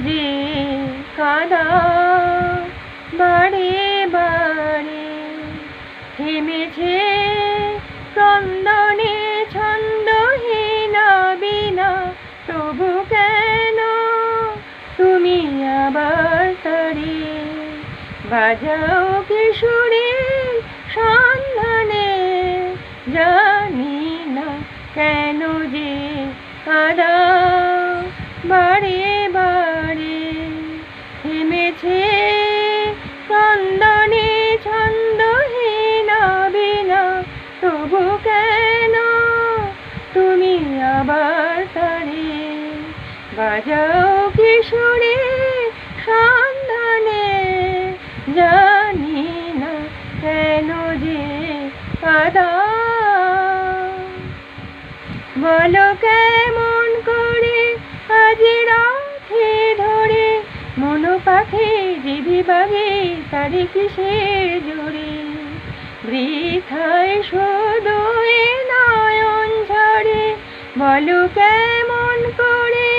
যে কাদা বারে বারে থেমেছে ক্রন্দনে ছন্দহীন বীণা, তবু কেন তুমি আবার তারে বাজাও কিশোরীর সন্ধানে? জানি না কেন যে কাদা বারে বারে থেমেছে ক্রন্দনে ছন্দহীন বীণা, তবু কেন তুমি আবার তারে বাজাও কিশোরীর সন্ধানে? জানি না কেন যে কাদা। বলো কেমন করে আজ রাখে ধরে মন পাখি জিভি বাগে তারে কিসের জোরে? বৃথায় শুধু এ নয়ন ঝরে। বলো কেমন করে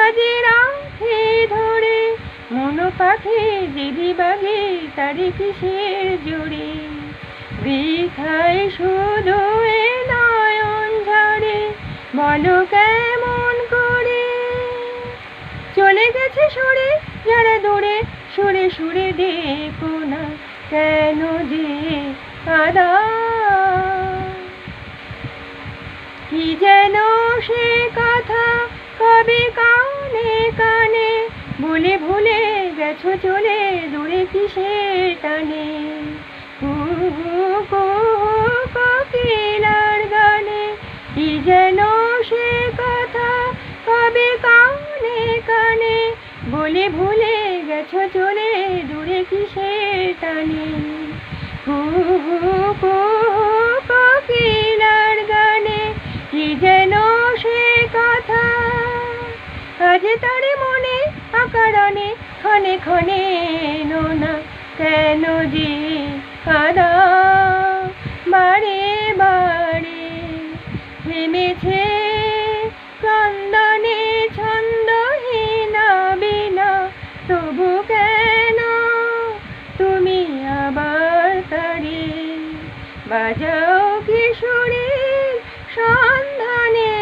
আজ রাখে ধরে মন পাখি জিভি বাগে তারে কিসের জোরে? বৃথায় শুধু এ নয়ন ঝরে। বলো কেমন করে চলে গেছে সরে যারা দূরে, সুরে সুরে দেখো না কেন যে কাদা? কি যেন সে কথা কবে কানে কানে বলে ভুলে গেছো চলে দূরে কিসের টানে? কোকিলার গানে কি যেন সে কথা কবে কানে কানে বলে ভুলে গেছো চলে দূরে কিসের টানে? কোকিলার গানে কি যেন সে কথা আজ তারে মনে আকারণে ক্ষণে ক্ষণে নোনা কেন যে কাদা বারে বারে থেমেছে ক্রন্দনে ছন্দহীন বীণা, তবু কেন তুমি আবার তারে বাজাও কিশোরীর সন্ধানে?